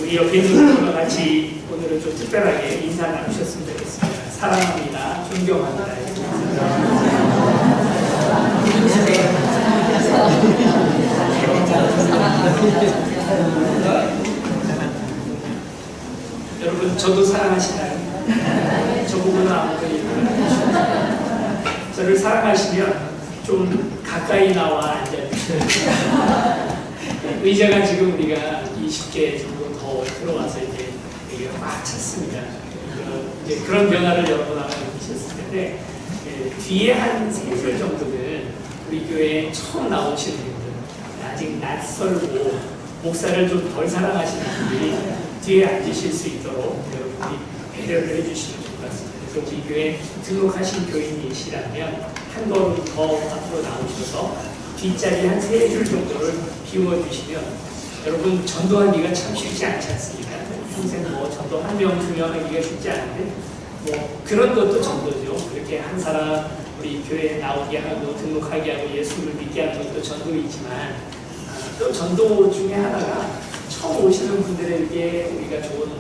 우리 옆에 있는 분과 같이 오늘은 좀 특별하게 인사 나누셨으면 좋겠습니다. 사랑합니다. 존경합니다. 여러분, 저도 사랑하시나요? 저보고는 아무도 얘기를 안 해주시나요? 저를 사랑하시면 좀 가까이 나와 앉아주세요. 의자가 지금 우리가 20개 정도 더 들어와서 이제 여기가 꽉 찼습니다. 이제 그런 변화를 여러분 아마 느끼셨을 텐데, 뒤에 한 3줄 정도는 우리 교회에 처음 나오시는 분들, 아직 낯설고 목사를 좀 덜 사랑하시는 분들이 뒤에 앉으실 수 있도록 여러분이 배려를 해주시면 좋을 것 같습니다. 그래서 우리 교회에 등록하신 교인이시라면 한 걸음 더 앞으로 나오셔서 뒷자리 한 3줄 정도를 비워주시면, 여러분 전도하기가 참 쉽지 않지 않습니까? 평생 뭐 전도 1명, 2명 하기가 쉽지 않은데, 뭐 그런 것도 전도죠. 그렇게 한 사람 우리 교회에 나오게 하고 등록하게 하고 예수를 믿게 하는 것도 전도이지만, 또 전도 중에 하나가 처음 오시는 분들에게 우리가 좋은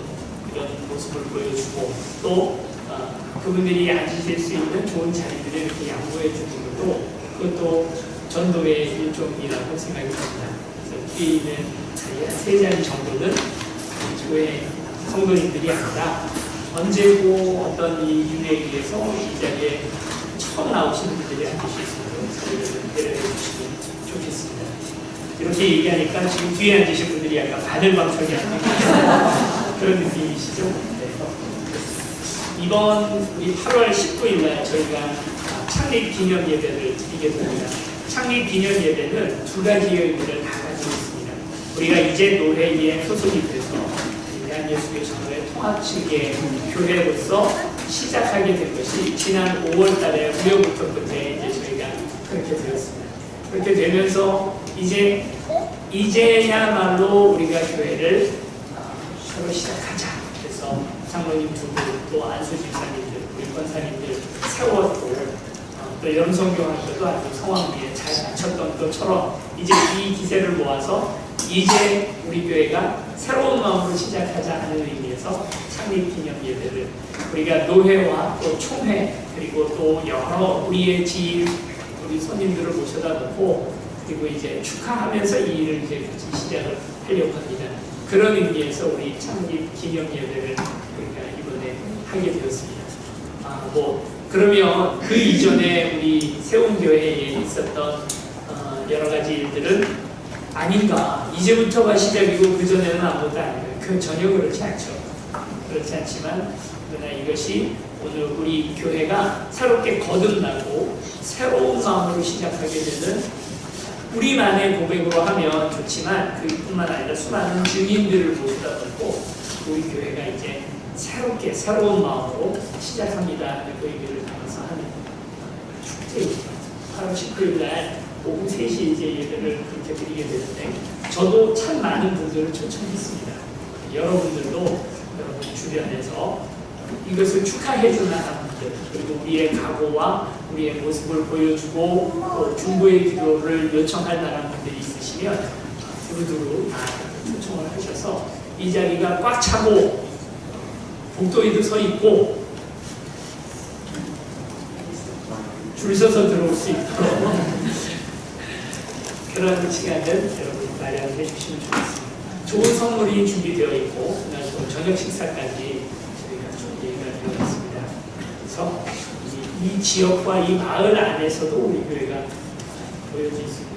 그런 모습을 보여주고, 또 그분들이 앉으실 수 있는 좋은 자리들을 이렇게 양보해 주는 것도, 그것도 전도의 일종이라고 생각이 듭니다. 그래서 뒤에 있는 자리 한 3자리 정도는 교회 성도님들이 아니라 언제고 어떤 이 일에 의해서 이 자리에 처음 나오시는 분들이 앉으실 수 있도록 저희를 배려해 주시면 좋겠습니다. 이렇게 얘기하니까 지금 뒤에 앉으신 분들이 약간 바늘방석이 아니고 그런 느낌이시죠? 네. 이번 우리 8월 19일 날 저희가 창립 기념 예배를 드리게 됩니다. 창립 기념 예배는 2가지 의미를 다 가지고 있습니다. 우리가 이제 노회에 소속이 돼서 대한예수교 전도회 통합 측의 교회로서 시작하게 된 것이 지난 5월 달에 우여부터 끝에 이제 저희가 그렇게 되었습니다. 그렇게 되면서 이제야말로 우리가 교회를 새로 시작하자. 그래서 장로님 2분, 또 안수 집사님들, 우리 권사님들 세웠고, 또 염성교환교도 아주 성황 위에 잘 갖췄던 것처럼 이제 이 기세를 모아서 이제 우리 교회가 새로운 마음으로 시작하자 하는 의미에서 창립 기념 예배를 우리가 노회와 또 총회, 그리고 또 여러 우리의 지인, 우리 손님들을 모셔다 놓고, 그리고 이제 축하하면서 이 일을 이제 같이 시작을 하려고 합니다. 그런 의미에서 우리 창립 기념 예배를 우리가 이번에 하게 되었습니다. 그러면 그 이전에 우리 세운교회에 있었던 여러 가지 일들은 아닌가, 이제부터가 시작이고 그전에는 아무것도 아니고, 그 전혀 그렇지 않죠. 그렇지 않지만 그러나 이것이 오늘 우리 교회가 새롭게 거듭나고 새로운 마음으로 시작하게 되는, 우리만의 고백으로 하면 좋지만 그뿐만 아니라 수많은 증인들을 모시다 놓고 우리 교회가 이제 새롭게 새로운 마음으로 시작합니다 하는 그 의미를 담아서 하는 축제입니다. 8월 19일 날 오후 3시 이제 예배를 그렇게 드리게 되는데, 저도 참 많은 분들을 초청했습니다. 여러분들도 여러분 주변에서 이것을 축하해주는 사람들, 그리고 우리의 각오와 우리의 모습을 보여주고 또 중보의 기도를 요청할 만한 분들이 있으시면 두루두루 다 초청을 하셔서 이 자리가 꽉 차고 복도에도 서 있고 줄 서서 들어올 수 있도록 그런 시간을 여러분 마련해 주시면 좋겠습니다. 좋은 선물이 준비되어 있고, 그날 또 저녁 식사까지 저희가 준비가 되어 있습니다. 그래서 이 지역과 이 마을 안에서도 우리 교회가 보여질 수 있는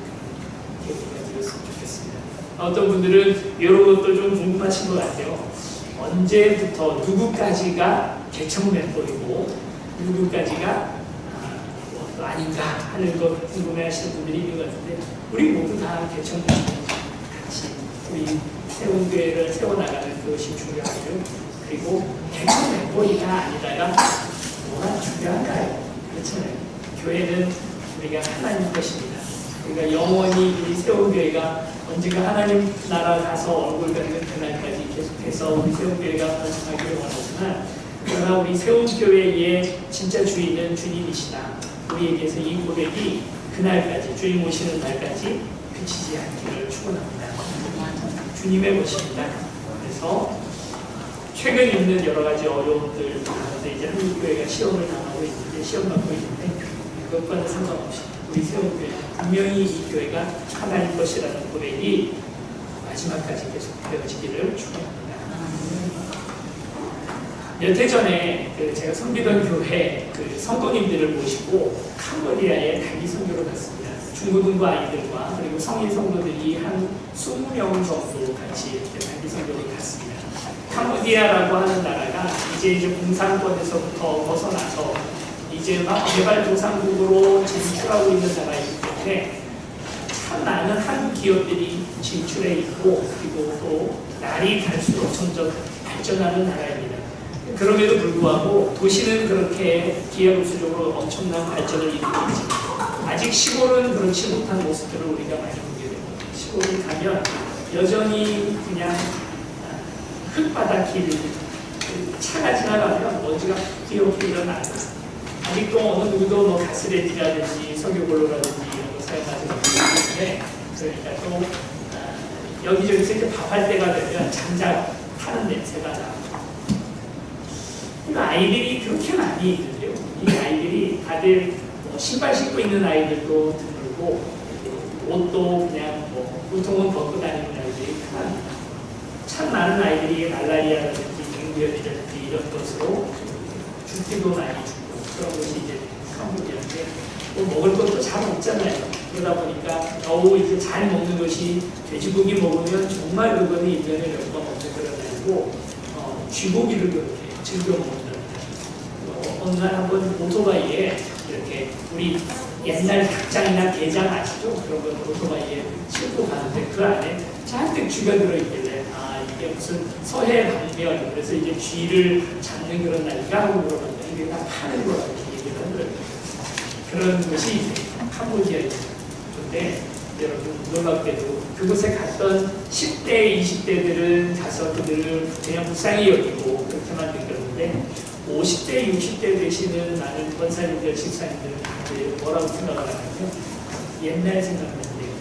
계기가 되었으면 좋겠습니다. 어떤 분들은 이런 것도 좀 궁금하신 것 같아요. 언제부터 누구까지가 개청 멤버이고 누구까지가 아닌가 하는 것 궁금해하시는 분들이 있는 것 같은데, 우리 모두 다 개청 멤버 같이 우리 세운교회를 세워나가는 것이 중요하죠. 그리고 개청 멤버이가 아니다가 뭐가 중요한가요? 그렇잖아요. 교회는 우리가 하나님 것입니다. 우리가 영원히 우리 세운교회가 언젠가 하나님 나라 가서 얼굴 뵙는 그날까지 계속해서 우리 세운교회가 번성하기를 원하지만, 그러나 우리 세운교회의 진짜 주인은 주님이시다. 우리에게서 이 고백이 그날까지, 주님 오시는 날까지 그치지 않기를 축원합니다. 주님의 것입니다. 그래서 그래서 최근 있는 여러 가지 어려움들 가운데 이제 한국교회가 시험을 당하고 있는데, 시험 받고 있는데, 그것과는 상관없이 우리 세운교회 분명히 이 교회가 하나님 것이라는 고백이 마지막까지 계속 되어지기를 축원합니다. 몇 해 전에 제가 섬기던 교회 성도님들을 모시고 캄보디아에 단기 선교를 갔습니다. 중고등부 아이들과 그리고 성인 성도들이 한 20명 정도 같이 단기 선교를 갔습니다. 캄보디아라고 하는 나라가 이제 공산권에서부터 벗어나서 이제 막 개발도상국으로 진출하고 있는 나라이기 때문에 참 많은 한국 기업들이 진출해 있고, 그리고 또 날이 갈수록 점점 발전하는 나라입니다. 그럼에도 불구하고 도시는 그렇게 기하급수적으로 엄청난 발전을 이루고 있지만 아직 시골은 그렇지 못한 모습들을 우리가 많이 보게 됩니다. 시골에 가면 여전히 그냥 흙바닥 길, 차가 지나가면 먼지가 귀엽게 일어나고, 아직도 어느 누구도 뭐 가스레인지라든지 석유골로라든지 이런 거 사용하지 못하는데, 그러니까 또 여기저기서 이렇게 밥할 때가 되면 장작 타는 냄새가 나고, 아이들이 그렇게 많이 있는데요. 이 아이들이 다들 뭐 신발 신고 있는 아이들도 드물고, 옷도 그냥 뭐 보통은 벗고 다니는 아이들이 크답니다. 참 많은 아이들이 말라리아라든지 맹비열이라든지 이런 것으로 죽기도 많이 죽고, 그런 것이 이제 캄보디아인데, 뭐 먹을 것도 잘 없잖아요. 그러다 보니까 겨우 이제 잘 먹는 것이 돼지고기 먹으면 정말 그거는 1년에 몇 번 먹는 그런 아니고, 쥐고기를 그렇게 즐겨 먹는다. 어느 날 한번 오토바이에 이렇게 우리 옛날 닭장이나 게장 아시죠? 그런 걸 오토바이에 싣고 가는데 그 안에 잔뜩 쥐가 들어있길래, 아 이게 무슨 서해 방면, 그래서 이제 쥐를 잡는 그런 날인가 하고 물어봤는데 이게 다 파는 거라고 이렇게 얘기를 하더라고요. 그런 것이 이제 캄보디아인데, 여러분 놀랍게도 그곳에 갔던 10대, 20대들은 가서 그들을 그냥 불쌍히 여기고 그렇게 만들었는데, 50대, 60대 되시는 많은 권사님들, 집사님들은 다들 뭐라고 생각을 하냐면 옛날 생각나는데요.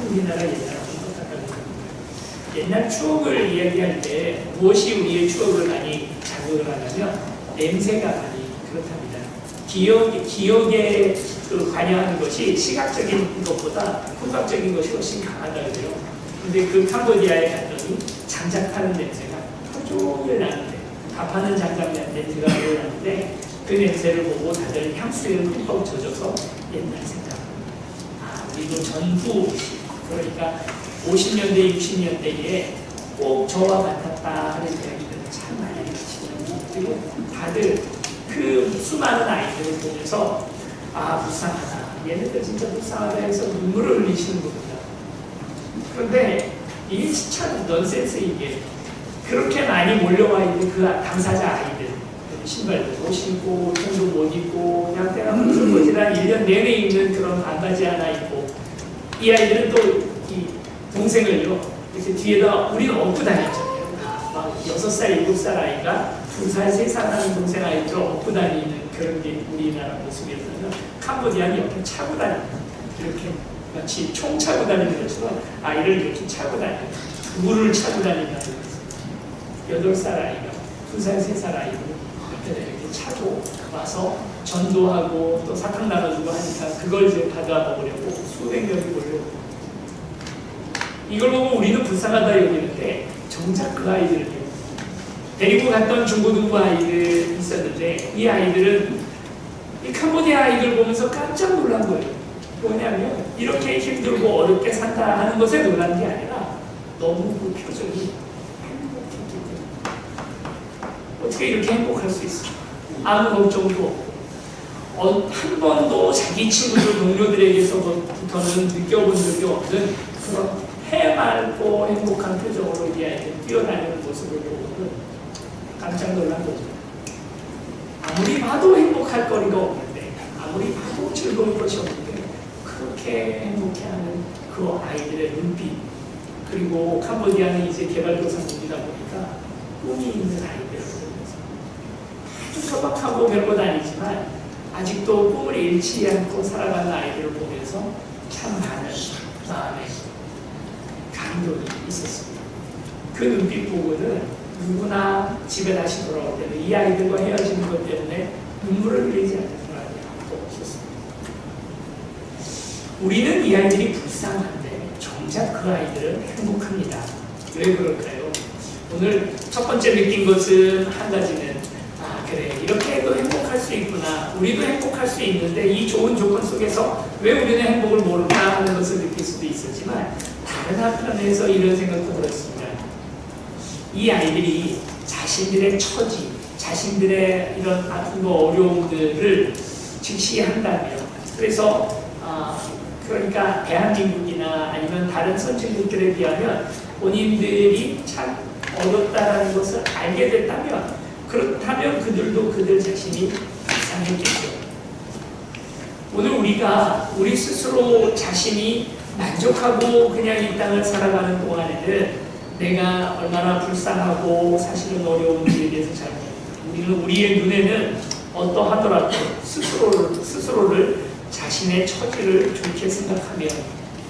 우리나라 옛날하고 똑같다고 생각합니다. 옛날 추억을 이야기할 때 무엇이 우리의 추억을 많이 자극을 하냐면 냄새가 많이 그렇답니다. 기억에 관여하는 것이 시각적인 것보다 후각적인 것이 훨씬 강하다고 해요. 근데 그 캄보디아에 갔더니 장작 타는 냄새가 하루 종일 나는데, 밥하는 장작 냄새가 나는데 그 냄새를 보고 다들 향수에 흠뻑 젖어서 옛날 생각. 아, 우리도 전후, 그러니까 50년대, 60년대에 꼭 저와 같았다 하는 이야기들을 참 많이 하시거든요. 그리고 다들 그 수많은 아이들을 보면서 아, 불쌍하다. 얘네들 진짜 불쌍하다 해서 눈물을 흘리시는 겁니다. 그런데 이게 참 넌센스, 이게. 그렇게 많이 몰려와 있는 그 당사자 아이들, 신발도 못 신고, 옷도 못 입고, 그냥 때가 무슨 1년 내내 입는 그런 반바지 하나 입고, 이 아이들은 또 이 동생을요, 이렇게 뒤에다 우리는 업고 다녔잖아요. 막 6살, 7살 아이가 2살, 3살 하는 동생 아이들 업고 다니는 그런 게 우리나라 모습이었다면, 캄보디아는 옆에 차고 다니는, 이렇게 마치 총 차고 다니는 것처럼 아이를 이렇게 차고 다니는, 물을 차고 다니는 8살 아이가 2살, 3살 아이를 이렇게 차고 와서 전도하고 또 사탕 나눠주고 하니까 그걸 이제 받아 먹으려고 수백 명이 몰려오고, 이걸 보고 우리는 불쌍하다 여기는데 정작 그 아이들은요, 데리고 갔던 중고등부 아이들 있었는데 이 아이들은 이 캄보디아 아이들 보면서 깜짝 놀란 거예요. 뭐냐면 이렇게 힘들고 어렵게 산다 하는 것에 놀란 게 아니라 너무 그 표정이 행복했기 때문에. 어떻게 이렇게 행복할 수 있어? 아무 걱정도 없고, 한 번도 자기 친구들, 동료들에게서부터는 느껴본 적이 없는 그런 해맑고 행복한 표정으로 이 아이들 뛰어다니는 모습을 보고는 깜짝 놀란 거죠. 아무리 봐도 행복할 거리가 없는데, 아무리 봐도 즐거울 것이 없는데, 그렇게 행복해하는 그 아이들의 눈빛, 그리고 캄보디아는 이제 개발도상국이다 보니까 꿈이 있는 아이들을 보면서 아주 소박하고 별거 아니지만 아직도 꿈을 잃지 않고 살아가는 아이들을 보면서 참 많은 마음에 감동이 있었습니다. 그 눈빛 보고는 누구나 집에 다시 돌아올 때는 이 아이들과 헤어지는 것 때문에 눈물을 흘리지 않는 사람이 아무도 없었습니다. 우리는 이 아이들이 불쌍한데 정작 그 아이들은 행복합니다. 왜 그럴까요? 오늘 첫 번째 느낀 것은 한 가지는 그래 이렇게 해도 행복할 수 있구나, 우리도 행복할 수 있는데 이 좋은 조건 속에서 왜 우리는 행복을 모를까 하는 것을 느낄 수도 있었지만, 다른 한편에서 이런 생각도 들었습니다. 이 아이들이 자신들의 처지, 자신들의 이런 아픔과 어려움들을 직시한다면, 그래서 그러니까 대한민국이나 아니면 다른 선진국들에 비하면 본인들이 참 어렵다라는 것을 알게 됐다면, 그렇다면 그들도 그들 자신이 이상했겠죠. 오늘 우리 스스로 자신이 만족하고 그냥 이 땅을 살아가는 동안에는 내가 얼마나 불쌍하고 사실은 어려운지에 대해서 잘 모릅니다. 우리는 우리의 눈에는 어떠하더라도 스스로를 자신의 처지를 좋게 생각하면,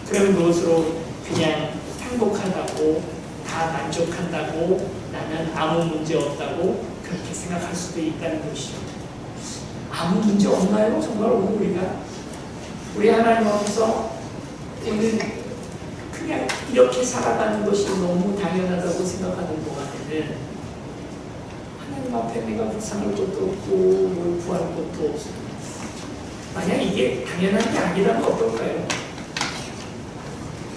그러면 그것으로 그냥 행복하다고, 다 만족한다고, 나는 아무 문제 없다고 그렇게 생각할 수도 있다는 것이죠. 아무 문제 없나요? 정말 오늘 우리 하나님 앞에서 오늘 그냥 이렇게 살아가는 것이 너무 당연하다고 생각하는 동안에는 하나님 앞에 내가 불쌍할 것도 없고 뭘 구할 것도 없습니다. 만약 이게 당연한 게 아니라면 어떨까요?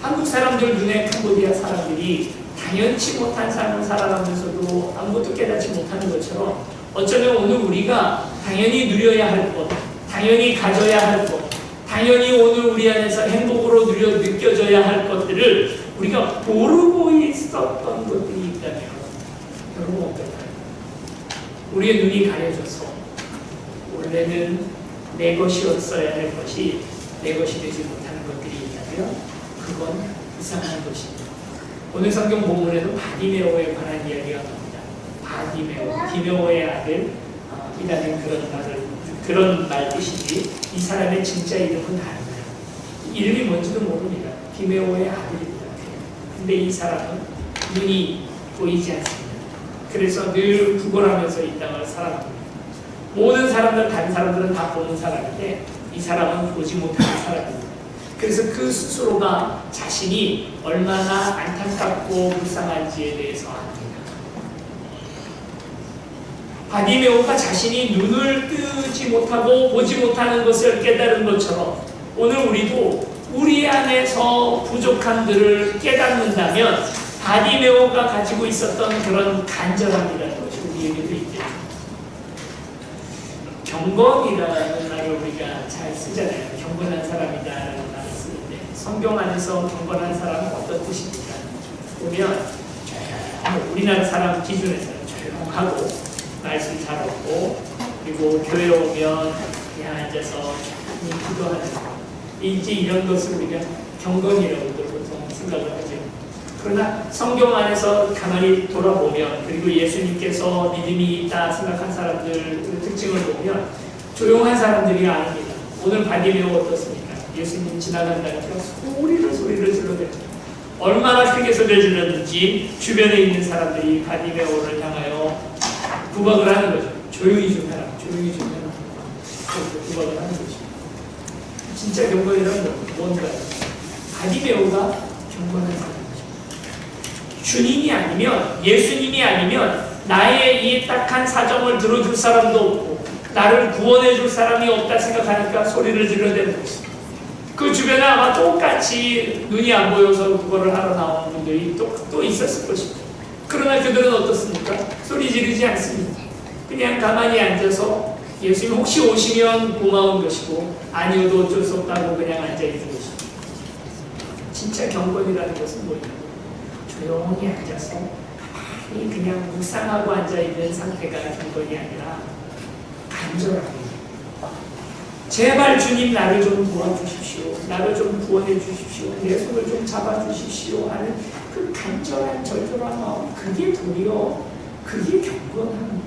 한국 사람들 눈에 캄보디아 사람들이 당연치 못한 삶을 살아가면서도 아무것도 깨닫지 못하는 것처럼, 어쩌면 오늘 우리가 당연히 누려야 할 것, 당연히 가져야 할 것, 당연히 오늘 우리 안에서 행복으로 느껴져야 할 것들을 우리가 모르고 있었던 것들이 있다면 여러분 어떨까요? 우리의 눈이 가려져서 원래는 내 것이었어야 할 것이 내 것이 되지 못하는 것들이 있다면 그건 이상한 것입니다. 오늘 성경 본문에도 바디메오에 관한 이야기가 나옵니다. 바디메오, 디메오의 아들, 이라는 그런 말 뜻이지, 이 사람의 진짜 이름은 다릅니다. 이름이 뭔지도 모릅니다. 디메오의 아들입니다. 근데 이 사람은 눈이 보이지 않습니다. 그래서 늘 구걸하면서 이 땅을 살아갑니다. 모든 사람들, 다른 사람들은 다 보는 사람인데 이 사람은 보지 못하는 사람입니다. 그래서 그 스스로가 자신이 얼마나 안타깝고 불쌍한지에 대해서 압니다. 바디메오가 자신이 눈을 뜨지 못하고 보지 못하는 것을 깨달은 것처럼, 오늘 우리도 우리 안에서 부족함들을 깨닫는다면 바디메오가 가지고 있었던 그런 간절함이라는 것이 우리에게도 있겠죠. 경건이라는 말을 우리가 잘 쓰잖아요. 경건한 사람이다라는 말을 쓰는데, 성경 안에서 경건한 사람은 어떤 뜻입니까? 보면 우리나라 사람 기준에서는 조용하고 말씀 잘 얻고, 그리고 교회 오면 그냥 앉아서 기도하는 거, 이제 이런 것을 우리가 경건이라고 보통 생각을 하죠. 그러나 성경 안에서 가만히 돌아보면, 그리고 예수님께서 믿음이 있다 생각한 사람들 특징을 보면 조용한 사람들이 아닙니다. 오늘 바디메오 어떻습니까? 예수님 지나간다니까 소리를 질러대죠. 얼마나 크게 소리를 질렀는지 주변에 있는 사람들이 바디메오를 향하여 구박을 하는 거죠. 조용히 좀 해라, 조용히 좀 해라. 그렇게 구박을 하는 거죠. 진짜 경건이란 뭔가요? 바디메오가 경건한 사람이죠. 주님이 아니면, 예수님이 아니면 나의 이 딱한 사정을 들어줄 사람도 없고 나를 구원해 줄 사람이 없다 생각하니까 소리를 질러대는 것입니다. 그 주변에 아마 똑같이 눈이 안 보여서 그거를 하러 나오는 분들이 또 있었을 것입니다. 그러나 그들은 어떻습니까? 소리 지르지 않습니다. 그냥 가만히 앉아서 예수님 혹시 오시면 고마운 것이고 아니어도 어쩔 수 없다고 그냥 앉아있는 것입니다. 진짜 경건이라는 것은 뭐예요? 조용히 앉아서 가만히 그냥 묵상하고 앉아있는 상태가 경건이 아니라 간절합니다. 제발 주님 나를 좀 도와주십시오. 나를 좀 구원해 주십시오. 내 손을 좀 잡아주십시오 하는 그 간절한 절절한 마음, 그게 도리어 그게 경건한 거예요.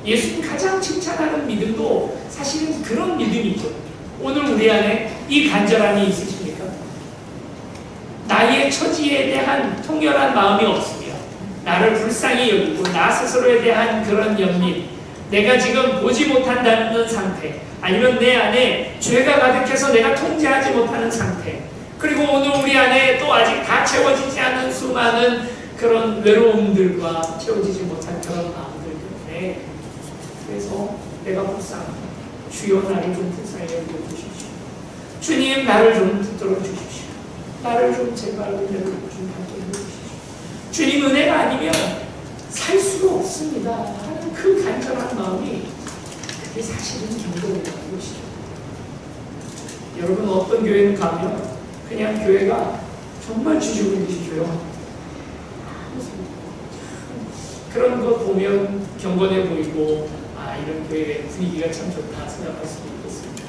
예수님 가장 칭찬하는 믿음도 사실은 그런 믿음이죠. 오늘 우리 안에 이 간절함이 있으십니까? 나의 처지에 대한 통렬한 마음이 없으며 나를 불쌍히 여기고 나 스스로에 대한 그런 연민, 내가 지금 보지 못한다는 상태, 아니면 내 안에 죄가 가득해서 내가 통제하지 못하는 상태, 그리고 오늘 우리 안에 또 아직 다 채워지지 않은 수많은 그런 외로움들과 채워지지 못한 그런 마음들 때문에, 그래서 내가 불쌍합니다. 주여 나를 좀 불쌍히 여겨주십시오. 주님 나를 좀 붙들어 주십시오. 나를 좀 제발 은혜를 좀 받게 해주십시오. 주님 은혜가 아니면 살 수가 없습니다 하는 그 간절한 마음이, 그게 사실은 경건이라는 것이죠. 여러분, 어떤 교회는 가면 그냥 교회가 정말 지지고 계시죠. 그런 것 보면 경건해 보이고, 아, 이런 교회 분위기가 참 좋다 생각할 수도 있겠습니다.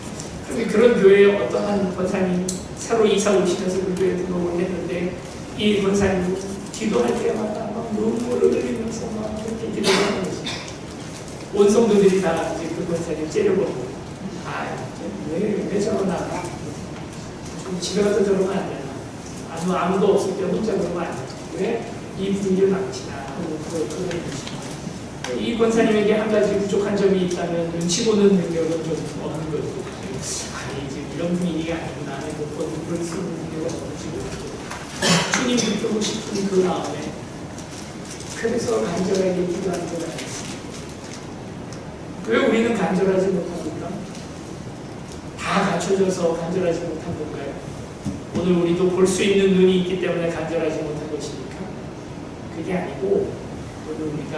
그런데 그런 교회에 어떤 한 권사님 새로 이사 오시면서 그 교회에 등록을 했는데, 이 권사님 기도할 때마다 막 눈물을 흘리면서 막 그렇게 기도하는 거죠. 온 성도들이 다 이제 그 권사님 째려보고, 아, 왜 저러나? 좀 집에 가서 저러면 안 되나? 아무도 없을 때 혼자 그러면 안 되나? 왜 이 분위기를 망치나? 하고 그런 것이죠. 이 권사님에게 한 가지 부족한 점이 있다면 눈치 보는 능력은 좀 없는 거죠. 아니, 지금 이런 분위기가 아니구나. 못 보는 그런 능력은 없지 못하고. 주님 붙들고 싶은 그 마음에, 그래서 간절하게 기도하는 것 아니겠습니까? 왜 우리는 간절하지 못합니까? 다 갖춰져서 간절하지 못한 건가요? 오늘 우리도 볼 수 있는 눈이 있기 때문에 간절하지 못한 것입니까? 그게 아니고, 오늘 우리가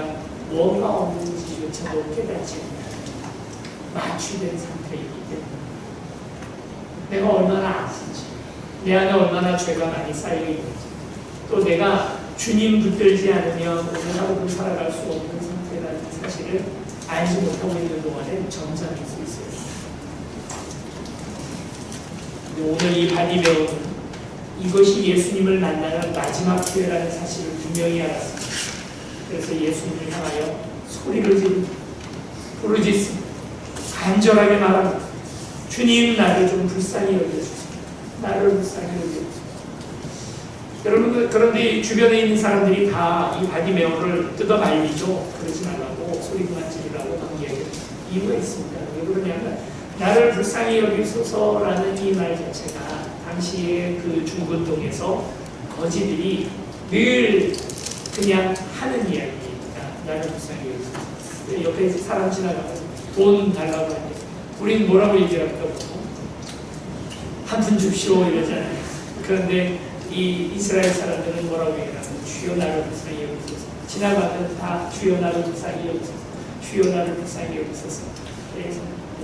뭐가 없는지조차도 깨닫지 못하는 마취된 상태이기 때문에, 내가 얼마나 아픈지, 내 안에 얼마나 죄가 많이 쌓여있는지, 또 내가 주님 붙들지 않으면 오늘 하루도 살아갈 수 없는 상태라는 사실을 알지 못하고 있는 동안에 점잖을 수 있어요. 오늘 이 바디메오는 이것이 예수님을 만나는 마지막 기회라는 사실을 분명히 알았습니다. 그래서 예수님을 향하여 소리를 지르고 부르짖습니다. 간절하게 말합니다. 주님, 나를 좀 불쌍히 여겨주세요. 나를 불쌍히 여겨주세요. 여러분, 그런데 주변에 있는 사람들이 다 이 바디메오를 뜯어 말리죠. 그러지 말라고, 소리 그만 지르라고 관계해요. 이유가 있습니다. 왜 그러냐면, 나를 불쌍히 여기소서라는 이 말 자체가 당시에 그 중근동에서 거지들이 늘 그냥 하는 이야기입니다. 나를 불쌍히 여기소서. 옆에 사람 지나가면 돈 달라고 하는데, 우리는 뭐라고 얘기할까? 한 푼 줍시오 이러잖아요. 그런데 이 이스라엘 사람들은 뭐라고 얘기하면, 주여 나를 불쌍히 여기소서. 지나가면 다 주여 나를 불쌍히 여기소서. 주여 나를 불쌍히 여기소서. 그래서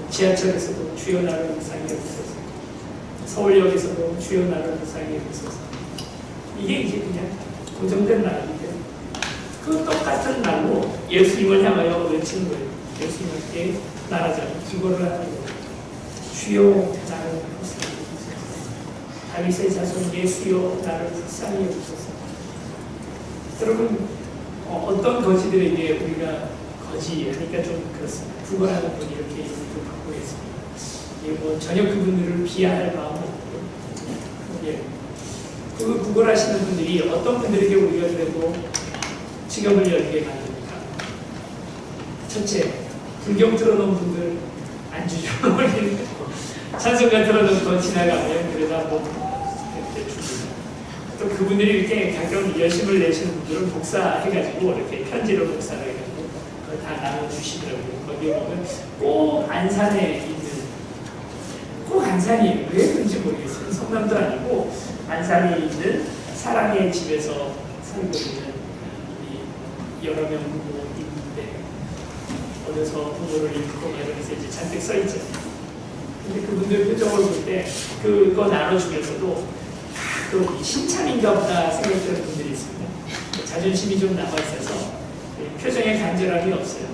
지하철에서도 주여 나를 불쌍히 여기소서. 서울역에서도 주여 나를 불쌍히 여기소서. 이게 이제 그냥 고정된 말인데, 그 똑같은 말로 예수님을 향하여 외치는 거예요. 예수님께 나라자면 기고를 하는 거예요. 주여 나를 불쌍히 여기소서. 다윗의 자손 예수여 나를 불쌍히 여기소서. 여러분, 어떤 거지들에게 우리가 거지 하니까 좀 그렇습니다. 구걸하는 분이 이렇게 이름을 받고 있습니다. 뭐 전혀 그분들을 비하할 마음은 없고요. 예. 그 구걸하시는 분들이 어떤 분들에게 우리가 그래도 직업을 열게 만듭니까? 첫째, 불경 틀어놓은 분들 안 주죠. 찬송가 틀어놓고 지나가면 그래도 한번 줍니다. 또 그분들이 이렇게 가끔 열심을 내시는 분들은 복사해가지고 이렇게 편지로 복사를 해가지고 그걸 다 나눠주시더라고요. 거기에 보면 꼭 안산에 있는, 꼭 안산이에요. 왜 그런지 모르겠어요. 성남도 아니고 안산에 있는 사랑의 집에서 살고 있는 여러 명 부모 있는데, 어려서 부모를 잃고 이러면서 이제 잔뜩 써있잖아요. 근데 그분들 표정을 볼 때 그거 나눠주면서도 또 신참인가 보다 생각되는 분들이 있습니다. 자존심이 좀 남아있어서 표정에 간절함이 없어요.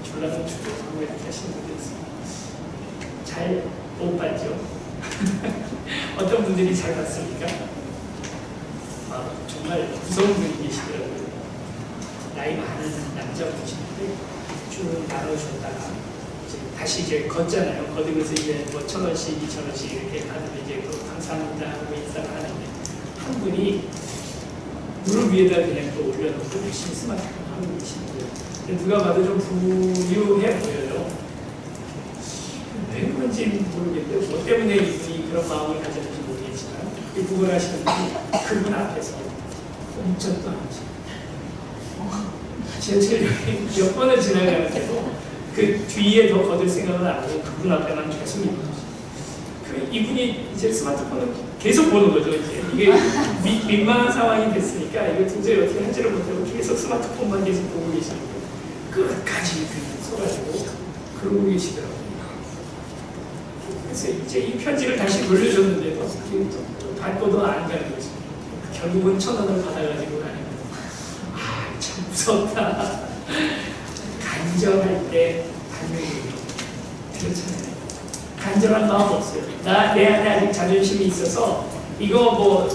졸라면 주고 이렇게 하시는 분들이 있습니다. 잘 못 봤죠? 어떤 분들이 잘 봤습니까? 정말 무서운 분이 계시더라고요. 나이 많은 남자분이신데 쭉 나눠주셨다가 다시 이제 걷잖아요. 걷으면서 이제 뭐 1,000원씩, 2,000원씩 이렇게 하는데 이제 그 감사합니다 하고 인사를 하는데, 한 분이 무릎 위에다 그냥 또 올려놓고 열심히 스마트폰 하고 계시는데 누가 봐도 좀 부유해 보여요. 왜 그런지 모르겠는데 뭐 때문에 이분이 그런 마음을 가졌는지 모르겠지만 이 구걸하시는 분이 그분 앞에서 꼼짝도 안 하시고 지하철역에 몇 번을 지나가는데도 그 뒤에 더 거들 생각은 안 하고 그분 앞에만 계속 있는 거죠. 이분이 이제 스마트폰을 계속 보는 거죠. 이게 민망한 상황이 됐으니까 이거 도저히 어떻게 하지를 못하고 계속 스마트폰만 계속 보고 계시는 거예요. 끝까지 서가지고 그러고 계시더라고요. 그래서 이제 이 편지를 다시 돌려줬는데도 받고도 안 가는 거죠. 결국은 1,000원을 받아가지고 가는 거예요. 아, 참 무섭다. 간절할 때 받는 거예요. 그렇잖아요. 간절한 마음 없어요. 내 안에 아직 자존심이 있어서 이거 뭐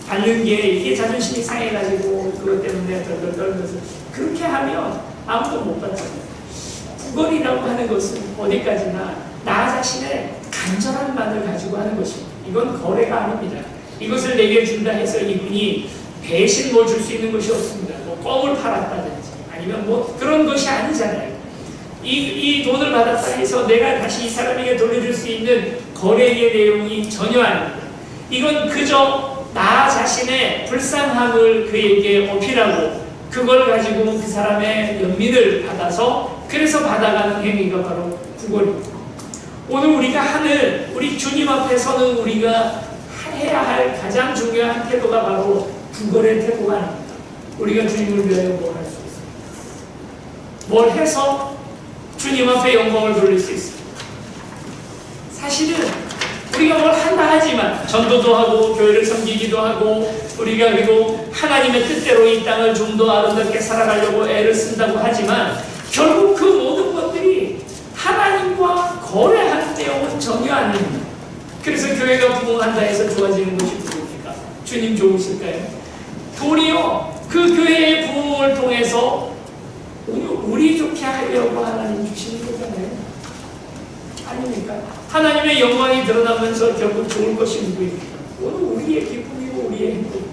받는 게 이게 자존심이 상해가지고 그것 때문에 덜덜 떨면서 그렇게 하면 아무도 못 받잖아요. 구걸이라고 하는 것은 어디까지나 나 자신의 간절함만을 가지고 하는 것입니다. 이건 거래가 아닙니다. 이것을 내게 준다 해서 이분이 대신 뭘 줄 수 있는 것이 없습니다. 뭐 껌을 팔았다든지 아니면 뭐 그런 것이 아니잖아요. 이 돈을 받았다 해서 내가 다시 이 사람에게 돌려줄 수 있는 거래의 내용이 전혀 아닙니다. 이건 그저 나 자신의 불쌍함을 그에게 어필하고 그걸 가지고 그 사람의 연민을 받아서 그래서 받아가는 행위가 바로 구걸입니다. 오늘 우리가 하는 우리 주님 앞에 서는 우리가 해야 할 가장 중요한 태도가 바로 구걸의 태도가 아닙니다. 우리가 주님을 위하여 뭘 할 수 있습니다. 뭘 해서 주님 앞에 영광을 돌릴 수 있습니다. 사실은 우리가 뭘 한다 하지만 전도도 하고 교회를 섬기기도 하고 우리가 그리고 하나님의 뜻대로 이 땅을 좀 더 아름답게 살아가려고 애를 쓴다고 하지만 결국 그 모든 것들이 하나님과 거래하는 내용은 전혀 아닙니다. 그래서 교회가 부흥한다 해서 좋아지는 것이 누구입니까? 주님 좋으실까요? 도리어 그 교회의 부흥을 통해서 우리 좋게 하려고 하나님 주시는 거잖아요. 아닙니까? 하나님의 영광이 드러나면서 결국 좋을 것이 누구입니까? 오늘 우리의 기쁨이고 우리의 행복.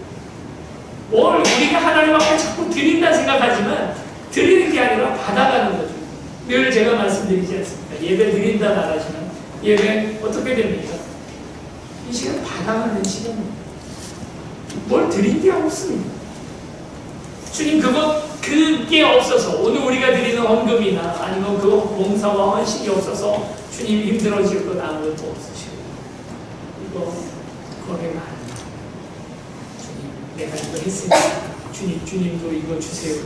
뭘 우리가 하나님 앞에 자꾸 드린다 생각하지만 드리는 게 아니라 받아가는 거죠. 늘 제가 말씀드리지 않습니까? 예배 드린다 말하지만 예배 어떻게 됩니까? 이 시간 받아가는 시간입니다. 뭘 드린 게 없습니다. 주님 그게 없어서 오늘 우리가 드리는 헌금이나 아니면 그 봉사와 헌신이 없어서 주님 힘들어질 것 아무것도 없으시고 이거 거래가 아니라 주님 내가 이거 했으니까 주님도 이거 주세요.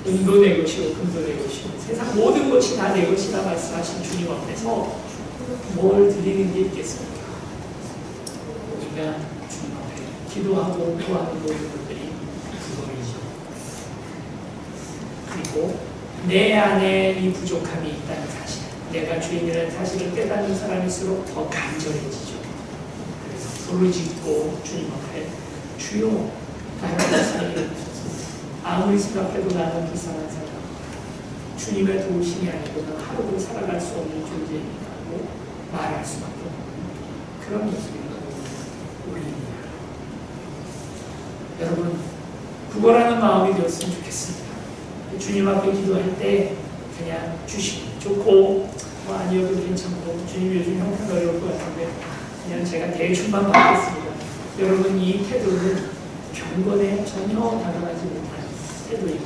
은도 내 것이고 금도 내 것이고 세상 모든 것이 다 내 것이라 말씀하신 주님 앞에서 뭘 드리는 게 있겠습니까? 우리가 주님 앞에 기도하고 구하는 모든 것들이 그거이죠. 그리고 내 안에 이 부족함이 있다는 사실, 내가 주인이라는 사실을 깨닫는 사람일수록 더 간절해지죠. 그래서 부르짖고 주님 앞에 주여 나를 살려주소서. 아무리 생각해도 나는 불쌍한 사람, 주님의 도우심이 아니고는 하루도 살아갈 수 없는 존재입니다 하고 말할 수밖에 없는 그런 모습입니다. 우리입니다. 여러분 구걸하는 마음이 되었으면 좋겠습니다. 주님 앞에 기도할 때 그냥 주시고 좋고 뭐 아니어도 괜찮고 주님 요즘 형편 어려울 것 같은데 그냥 제가 대충만 받겠습니다. 여러분 이 태도는 경건에 전혀 다가가지 못한 태도이고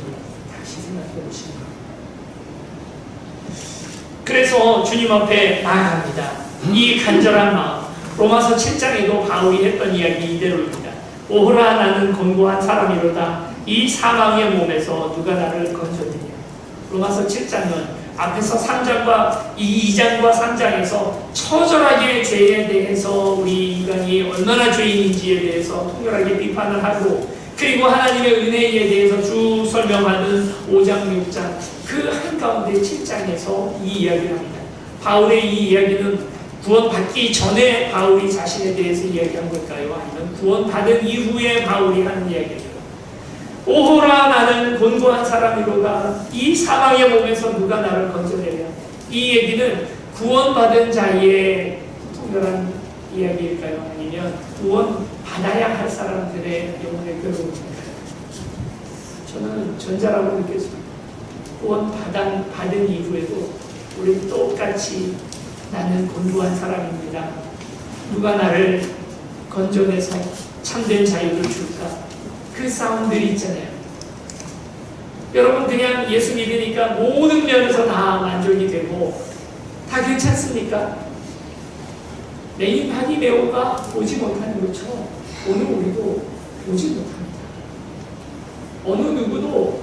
다시 생각해 보시기 바랍니다. 그래서 주님 앞에 나아갑니다. 이 간절한 마음, 로마서 7장에도 바울이 했던 이야기 이대로입니다. 오호라 나는 곤고한 사람이로다. 이 사망의 몸에서 누가 나를 건져내냐. 로마서 7장은 앞에서 3장과 2장과 3장에서 처절하게 죄에 대해서 우리 인간이 얼마나 죄인인지에 대해서 통렬하게 비판을 하고 그리고 하나님의 은혜에 대해서 쭉 설명하는 5장, 6장 그 한가운데 7장에서 이 이야기를 합니다. 바울의 이 이야기는 구원받기 전에 바울이 자신에 대해서 이야기한 걸까요? 아니면 구원받은 이후에 바울이 하는 이야기일까요? 오호라 나는 곤고한 사람이로다. 이 사망의 몸에서 누가 나를 건져내랴. 이 얘기는 구원받은 자의 통렬한 이야기일까요? 아니면 구원받아야 할 사람들의 영혼의 괴로움일까요? 저는 전자라고 느꼈습니다. 구원 받은 이후에도 우리 똑같이 나는 곤고한 사람입니다. 누가 나를 건져내서 참된 자유를 줄까? 그 싸움들이 있잖아요. 여러분 그냥 예수 믿으니까 모든 면에서 다 만족이 되고 다 괜찮습니까? 바디메오가 보지 못하는 것처럼 오늘 우리도 보지 못합니다. 어느 누구도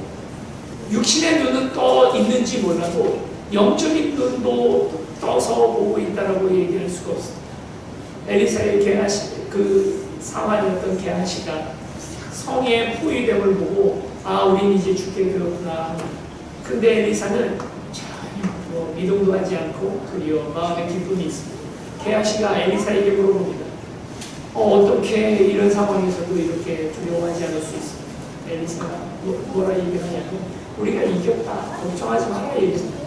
육신의 눈은 떠 있는지 몰라도 영적인 눈도 떠서 보고 있다라고 얘기할 수가 없습니다. 엘리사의 게하시, 그 사환이었던 게하시가 성의 포위됨을 보고 아 우린 이제 죽게 되었구나. 근데 엘리사는 전혀 미동도 하지 않고 도리어 마음의 기쁨이 있습니다. 게하시가 엘리사에게 물어봅니다. 어떻게 이런 상황에서도 이렇게 두려워하지 않을 수 있습니까? 엘리사가 뭐라 얘기하냐면 우리가 이겼다. 걱정하지 마라 얘기합니다.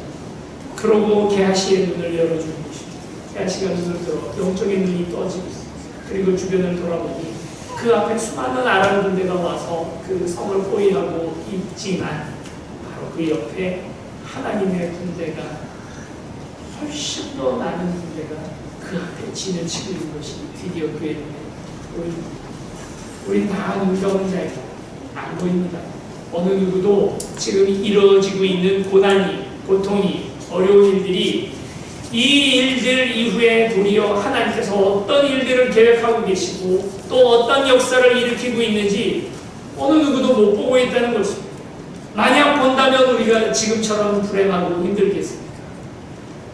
그러고 게하시의 눈을 열어주는 것입니다. 게하시가 눈을 들어 영적인 눈이 떠지고 그리고 주변을 돌아보니 그 앞에 수많은 아람 군대가 와서 그 성을 포위하고 있지만 바로 그 옆에 하나님의 군대가 훨씬 더 많은 군대가 그 앞에 진을 치고 있는 것이 드디어 그의 눈에 보입니다. 우린 다 눈가운 자입니다. 안 보입니다. 어느 누구도 지금 이루어지고 있는 고난이, 고통이, 어려운 일들이 이 일들 이후에 도리어 하나님께서 어떤 일들을 계획하고 계시고 또 어떤 역사를 일으키고 있는지 어느 누구도 못 보고 있다는 것입니다. 만약 본다면 우리가 지금처럼 불행하고 힘들겠습니까?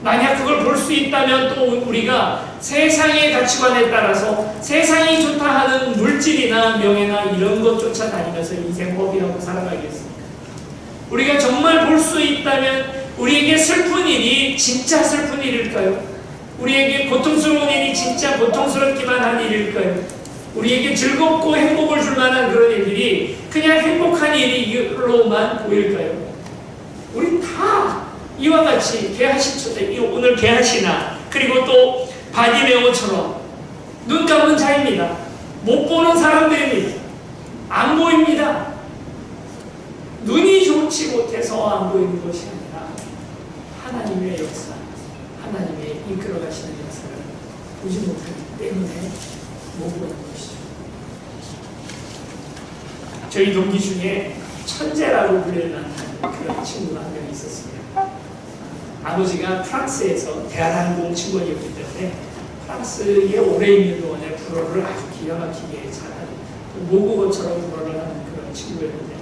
만약 그걸 볼 수 있다면 또 우리가 세상의 가치관에 따라서 세상이 좋다 하는 물질이나 명예나 이런 것 쫓아다니면서 인생 허비하고 살아가겠습니까? 우리가 정말 볼 수 있다면 우리에게 슬픈 일이 진짜 슬픈 일일까요? 우리에게 고통스러운 일이 진짜 고통스럽기만 한 일일까요? 우리에게 즐겁고 행복을 줄 만한 그런 일들이 그냥 행복한 일로만 보일까요? 우리 다 이와 같이 게하시처럼 오늘 게하시나 그리고 또 바디메오처럼 눈 감은 자입니다. 못 보는 사람들입니다. 안 보입니다. 눈이 좋지 못해서 안 보이는 것이 아니라 하나님의 역사, 하나님의 이끌어 가시는 역사를 보지 못하기 때문에 못 보는 것이죠. 저희 동기 중에 천재라고 불릴 만한 그런 친구가 한 명 있었습니다. 아버지가 프랑스에서 대한항공 직원이었기 때문에 프랑스에 오래 있는 동안에 불어를 아주 기가 막히게 잘하는 모국어처럼 불어를 하는 그런 친구였는데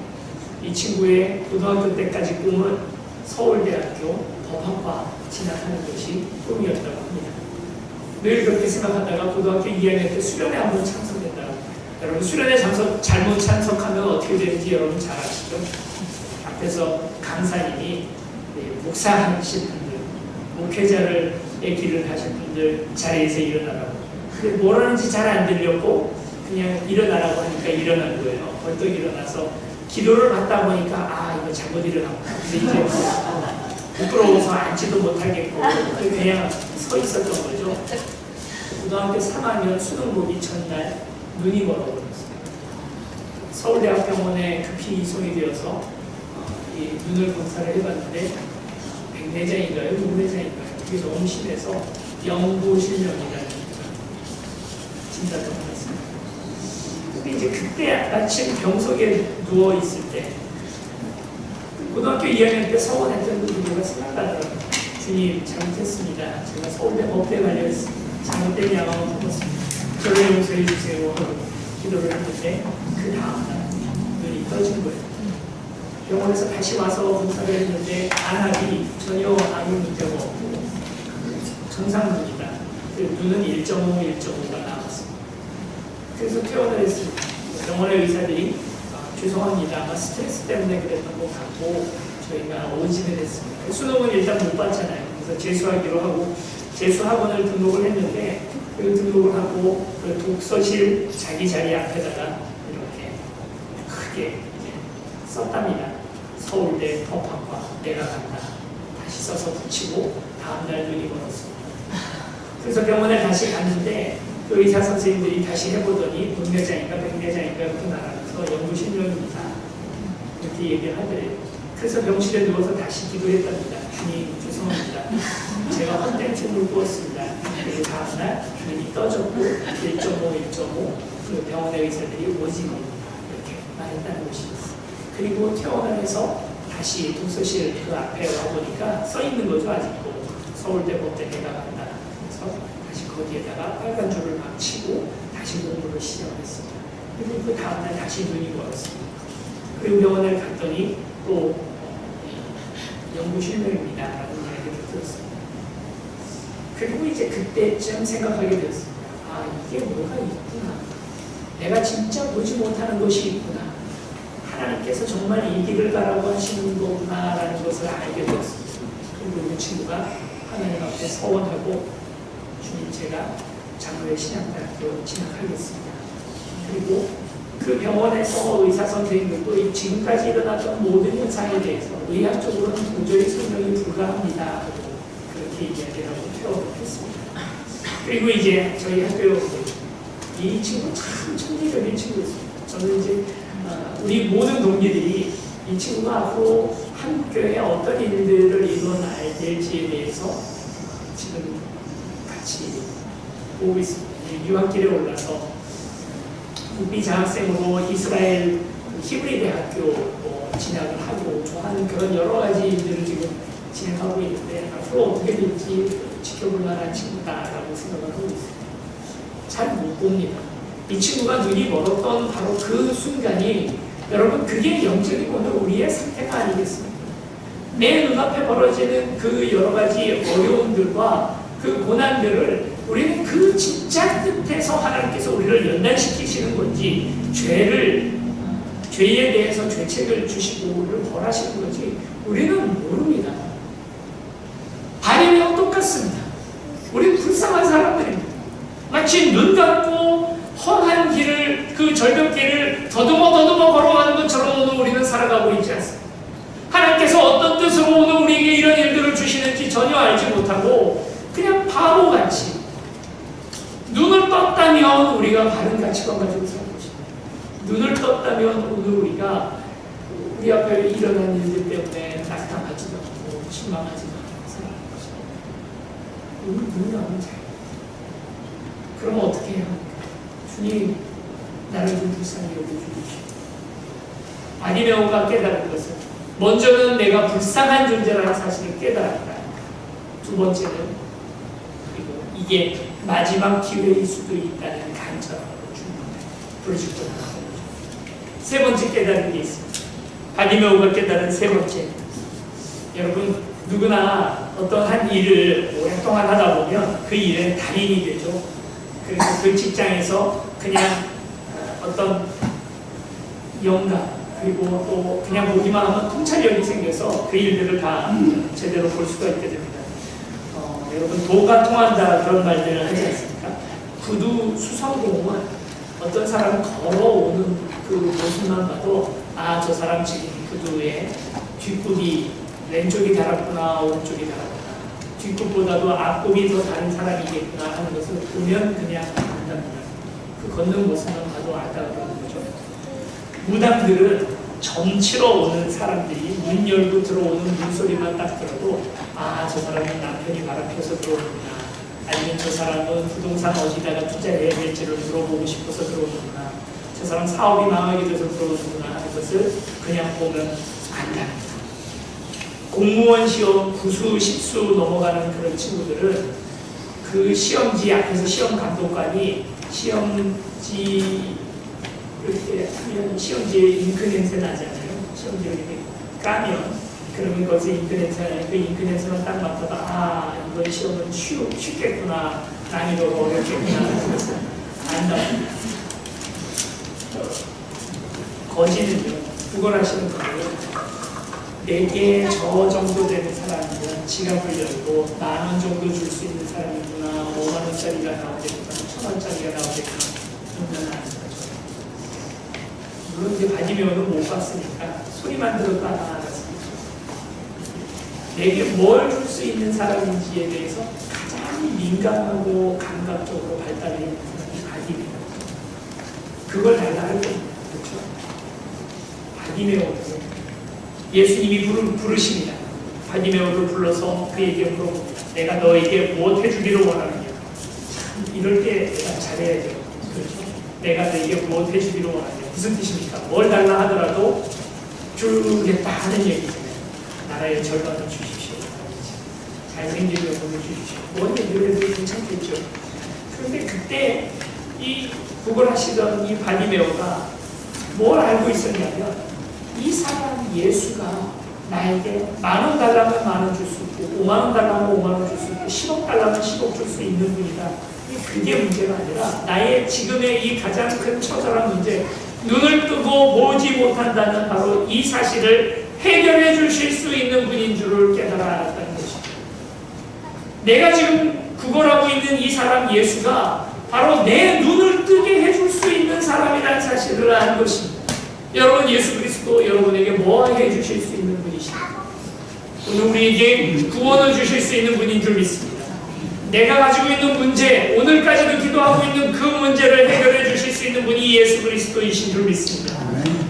이 친구의 고등학교 때까지 꿈은 서울대학교 법학과 진학하는 것이 꿈이었다고 합니다. 늘 그렇게 생각하다가 고등학교 2학년 때 수련회 한번 참석했다고. 여러분 수련회 잘못 참석하면 어떻게 되는지 여러분 잘 아시죠? 앞에서 강사님이 목사하신 분들, 목회자의 길을 하신 분들 자리에서 일어나라고. 근데 뭘 하는지 잘 안 들렸고 그냥 일어나라고 하니까 일어난 거예요. 벌떡 일어나서 기도를 받다 보니까 아 이거 잘못 일어났구나. 근데 이제 부끄러워서 앉지도 못하겠고 그냥 서 있었던 거죠. 고등학교 3학년 수능 보기 전날 눈이 멀어버렸어요. 서울대학병원에 급히 이송이 되어서 이 눈을 검사를 해봤는데 백내장인가요? 녹내장인가요? 그게 너무 심해서 영구실명이라는 진단을 받았습니다. 근데 이제 그때 마침 병석에 누워있을 때 고등학교 2학년 때 서원했던 그 누구가 생각나더라고요. 주님 잘못했습니다. 제가 서울대 법대에 말려있습니다. 잘못된 양함을 품었습니다. 저를 용서해 주세요 하고 기도를 했는데 그 다음날 눈이 떠진 거예요. 병원에서 다시 와서 검사를 했는데 안압이 전혀 아무 문제가 없고 정상 눈이다. 눈은 1.5, 1.5가 나왔습니다. 그래서 퇴원을 했습니다. 병원의 의사들이 죄송합니다. 아마 스트레스 때문에 그랬던 것 같고 저희가 오진을 했습니다. 수능은 일단 못 봤잖아요. 그래서 재수하기로 하고 재수학원을 등록을 했는데 그 등록을 하고 그 독서실 자기 자리 앞에다가 이렇게 크게 썼답니다. 서울대 법학과 내가 간다. 다시 써서 붙이고 다음날 눈이 멀었습니다. 그래서 병원에 다시 갔는데 그 의사 선생님들이 다시 해보더니 녹내장인가 백내장인가 그렇게 나가면서 영구실명입니다. 그렇게 얘기를 하더래요. 그래서 병실에 누워서 다시 기도했답니다. 주님 죄송합니다. 제가 헛된 꿈을 꾸었습니다. 그리고 다음날 주님이 떠졌고 1.5 그 병원의 의사들이 오징어 이렇게 말했다는 것입니다. 그리고 퇴원을 해서 다시 독서실 그 앞에 와보니까 써있는 거죠. 아직도 서울대 법대대가 간다. 그래서 다시 거기에다가 빨간 줄을 막 치고 다시 공부를 시작했습니다. 그리고 그 다음날 다시 눈이 멀었습니다. 그리고 병원에 갔더니 또 연구 실명입니다 라는 이야기를 들었습니다. 그리고 이제 그때쯤 생각하게 되었습니다. 아, 이게 뭐가 있구나. 내가 진짜 보지 못하는 것이 있구나. 하나님께서 정말 이 길을 가라고 하시는 거구나 라는 것을 알게 되었습니다. 그리고 이 친구가 하나님 앞에 서원하고 주님 제가 장로의 신앙대학교 진학하겠습니다. 그리고 그 병원에서 의사 선생님들도 지금까지 일어났던 모든 현상에 대해서 의학적으로는 도저히 설명이 불가합니다. 그렇게 이야기를 하고 퇴원을 했습니다. 그리고 이제 저희 학교에 오고 이 친구 참 천재적인 친구였습니다. 저는 이제 우리 모든 동기들이 이 친구가 앞으로 한국교회에 어떤 일들을 일어나야 될지에 대해서 지금 같이 보고 있습니다. 유학길에 올라서 국비 장학생으로 이스라엘 히브리 대학교 진학을 하고 하는 그런 여러 가지 일들을 지금 진행하고 있는데 앞으로 어떻게 될지 지켜볼 만한 친구다라고 생각을 하고 있습니다. 잘 못 봅니다. 이 친구가 눈이 멀었던 바로 그 순간이 여러분 그게 영적인 오늘 우리의 상태가 아니겠습니까? 내 눈앞에 벌어지는 그 여러 가지 어려움들과 그 고난들을 우리는 그 진짜 끝에서 하나님께서 우리를 연단시키시는 건지 죄에 대해서 죄책을 주시고 우리를 벌하시는 건지 우리는 모릅니다. 바리매와 똑같습니다. 우리는 불쌍한 사람들입니다. 마치 눈 감고 험한 길을 그 절벽길을 더듬어 걸어가는 것처럼 오늘 우리는 살아가고 있지 않습니다. 하나님께서 어떤 뜻으로 오늘 우리에게 이런 일들을 주시는지 전혀 알지 못하고 그냥 바보같이 눈을 떴다면 우리가 바른 가치관 가지고 사는 것입니다. 눈을 떴다면 오늘 우리가 우리 앞에 일어난 일들 때문에 낙담하지도 않고 실망하지도 않고 살아가는 것입니다. 오늘 눈을 감으면 잘. 그럼 어떻게 해야 합니까? 주님, 나를 좀 불쌍히 여겨주십시오. 바리매오가 깨달은 것은 먼저는 내가 불쌍한 존재라는 사실을 깨달았다. 두 번째는 그리고 이게 마지막 기회일 수도 있다는 간절함으로 부르짖고 나가는 거죠. 세 번째 깨달은 게 있습니다. 바리매오가 깨달은 세 번째. 여러분 누구나 어떤 한 일을 오랫동안 하다 보면 그 일에 달인이 되죠. 그래서 그 직장에서 그냥 어떤 영감 그리고 또 그냥 보기만 하면 통찰력이 생겨서 그 일들을 다 제대로 볼 수가 있게 됩니다. 여러분 도가 통한다 그런 말들을 하지 않습니까? 구두 수성공은 어떤 사람은 걸어오는 그 모습만 봐도 아, 저 사람 지금 구두에 뒷굽이 왼쪽이 달았구나 오른쪽이 달았구나 뒷굽보다도 앞굽이 더 다른 사람이겠구나 하는 것을 보면 그냥 안답니다. 그 걷는 모습만 봐도 알다 그러는 거죠. 무당들은 점치러 오는 사람들이 문 열고 들어오는 문소리만 딱 들어도 아, 저 사람은 남편이 바람펴서 들어오는구나 아니면 저 사람은 부동산 어디다가 투자해야 될지를 물어보고 싶어서 들어오는구나 저 사람 사업이 망하게 돼서 들어오는구나 하는 것을 그냥 보면 안답니다. 공무원 시험 9수 10수 넘어가는 그런 친구들은 그 시험지 앞에서 시험 감독관이 시험지 이렇게 하면 시험지에 잉크 냄새 나잖아요. 시험지를 이렇게 까면 그러면 거기서 잉크 냄새 나요. 그 잉크 냄새만 딱 맡아도 아, 이번 시험은 쉽겠구나 난이도가 어렵겠구나 하는 것을 안답니다. 거지는요. 구걸하시는 분들은 내게 저 정도 되는 사람이면 지갑을 열고 10,000원 정도 줄 수 있는 사람이구나 50,000원짜리가 나오겠구나 1,000원짜리가 나오겠구나 그런 건 아니죠. 물론 이제 바리매오는 못 봤으니까 소리만 들어도 알았습니다. 내게 뭘 줄 수 있는 사람인지에 대해서 가장 민감하고 감각적으로 발달해 있는 사람이 바리매오. 그걸 달라는 겁니다. 그렇죠? 바리매오는 예수님이 부르십니다. 바디메오를 불러서 그에게 물어봅니다. 내가 너에게 무엇 해주기를 원하느냐. 참 이럴 때 내가 잘해야 돼요. 그렇죠? 내가 너에게 무엇 해주기를 원하느냐. 무슨 뜻입니까? 뭘 달라 하더라도 주겠다 하는 얘기잖아요. 나라의 절반을 주십시오. 잘생긴 여성을 주십시오. 뭔 얘기를 해도 괜찮겠죠. 그런데 그때 이 구걸하시던 이 바디메오가 뭘 알고 있었냐면 이 사람 예수가 나에게 10,000원 달라면 10,000원 줄 수 있고 50,000원 달라면 50,000원 줄 수 있고 10억 달라면 10억 줄 수 있는 분이다. 그게 문제가 아니라 나의 지금의 이 가장 큰 처절한 문제, 눈을 뜨고 보지 못한다는 바로 이 사실을 해결해 주실 수 있는 분인 줄을 깨달아 알았다는 것입니다. 내가 지금 구걸하고 있는 이 사람 예수가 바로 내 눈을 뜨게 해줄 수 있는 사람이라는 사실을 안 것입니다. 여러분, 예수 그리스도 여러분에게 뭐 해주실 수 있는 분이십니다. 오늘 우리에게 구원을 주실 수 있는 분인 줄 믿습니다. 내가 가지고 있는 문제, 오늘까지도 기도하고 있는 그 문제를 해결해 주실 수 있는 분이 예수 그리스도이신 줄 믿습니다.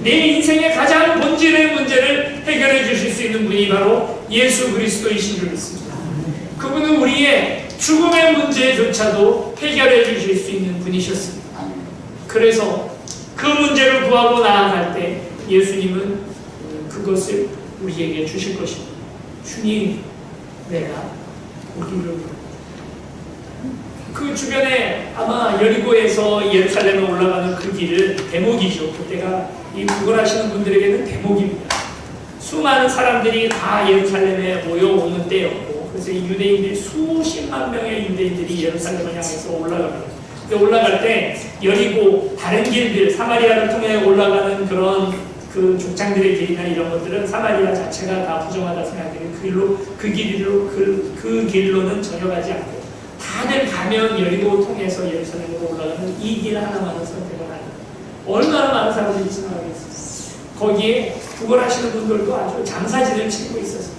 내 인생의 가장 본질의 문제를 해결해 주실 수 있는 분이 바로 예수 그리스도이신 줄 믿습니다. 그분은 우리의 죽음의 문제조차도 해결해 주실 수 있는 분이셨습니다. 그래서 그 문제를 구하고 나아갈 때 예수님은 그것을 우리에게 주실 것입니다. 주님, 내가 오기를. 그 주변에 아마 여리고에서 예루살렘에 올라가는 그 길은 대목이죠. 그때가 이 구걸하시는 분들에게는 대목입니다. 수많은 사람들이 다 예루살렘에 모여오는 때였고, 그래서 이 유대인들이 수십만 명의 유대인들이 예루살렘을 향해서 올라갑니다. 올라갈 때 여리고 다른 길들, 사마리아를 통해 올라가는 그런 그 족장들의 길이나 이런 것들은 사마리아 자체가 다 부정하다 생각되는 그 길로는 전혀 가지 않고 다들 가면 여리고 통해서 예루살렘으로 올라가는 이 길 하나만을 선택을 하는, 얼마나 많은 사람들이 지나가겠어요. 거기에 구걸하시는 분들도 아주 장사진을 치고 있었습니다.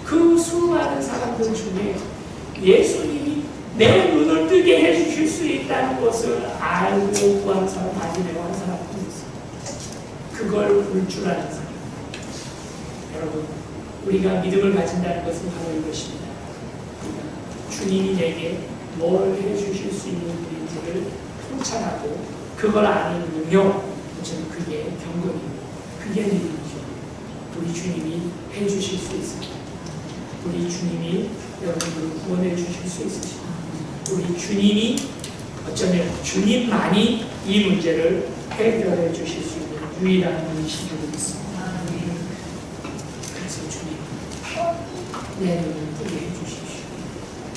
그 수많은 사람들 중에 예수님이 내 눈을 뜨게 해주실 수 있다는 것을 알고 구하는 사람, 바디메오 한 사람도 있어요. 그걸 볼 줄 아는 사람. 여러분, 우리가 믿음을 가진다는 것은 바로 이것입니다. 주님이 내게 뭘 해주실 수 있는 분인지를 통찰하고 그걸 아는 능력, 저는 그게 경건이고 그게 믿음이죠. 우리 주님이 해주실 수 있습니다. 우리 주님이 여러분들을 구원해 주실 수 있으십니다. 우리 주님이, 어쩌면 주님만이 이 문제를 해결해 주실 수 있는 유일한 분이신 줄 믿습니다. 그래서 주님, 내 눈을 뜨게 해주십시오.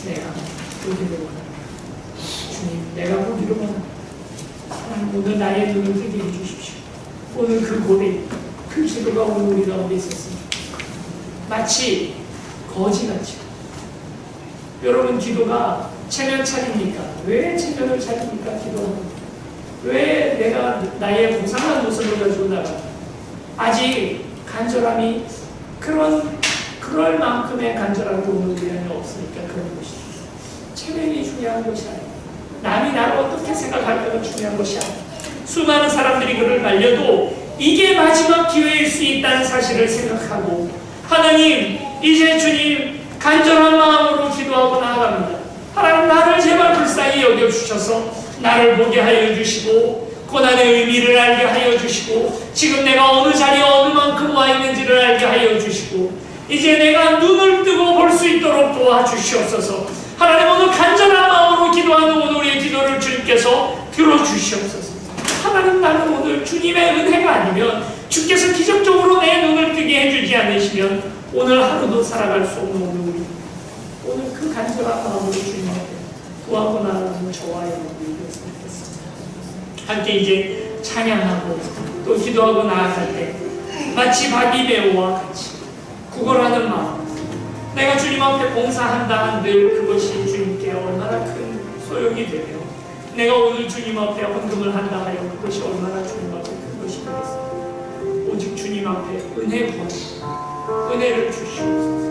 내가 보기를 원합니다. 주님, 내가 보기를 원합니다. 하나님, 오늘 나의 눈을 뜨게 해주십시오. 오늘 그 고백, 그 기도가 오늘 우리 가운데 있었습니다. 마치 거지같이. 여러분, 기도가 체면 차립니까? 왜 체면을 차립니까? 기도하는. 왜 내가 나의 부상한 모습을 가지고 나가? 아직 간절함이 그럴 만큼의 간절함이 오늘 우리 안에 없으니까 그런 것이죠. 체면이 중요한 것이 아니에요. 남이 나를 어떻게 생각할까가 중요한 것이 아니에요. 수많은 사람들이 그를 말려도 이게 마지막 기회일 수 있다는 사실을 생각하고, 하나님, 이제 주님 간절한 마음으로 기도하고 나아갑니다. 하나님, 나를 제발 불쌍히 여겨주셔서 나를 보게 하여 주시고 고난의 의미를 알게 하여 주시고 지금 내가 어느 자리에 어느 만큼 와 있는지를 알게 하여 주시고 이제 내가 눈을 뜨고 볼 수 있도록 도와주시옵소서. 하나님, 오늘 간절한 마음으로 기도하는 오늘 우리의 기도를 주님께서 들어주시옵소서. 하나님, 나는 오늘 주님의 은혜가 아니면, 주께서 기적적으로 내 눈을 뜨게 해주지 않으시면 오늘 하루도 살아갈 수 없는 오늘 그 간절한 마음으로 주님 앞에 구하고 나아가는 저와 여러분이 되었으면 좋겠습니다. 함께 이제 찬양하고 또 기도하고 나아갈 때 마치 바디메오와 같이 구걸하는 마음, 내가 주님 앞에 봉사한다 한들 그것이 주님께 얼마나 큰 소용이 되며, 내가 오늘 주님 앞에 헌금을 한다 하여 그것이 얼마나 주님 앞에 큰 것이 되겠습니까? 오직 주님 앞에 은혜 구하고 은혜를 주시옵소서.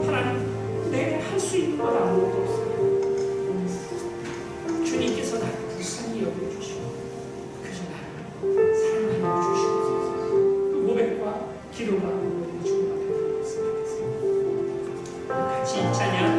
하나님, 내가 할 수 있는 것 아무것도 없어요. 주님께서 나를 불쌍히 여겨주시고 그저 나를 사랑하여 주시옵소서. 그 고백과 기도하고 우리 주님 앞에 드리겠습니다. 같이 찬양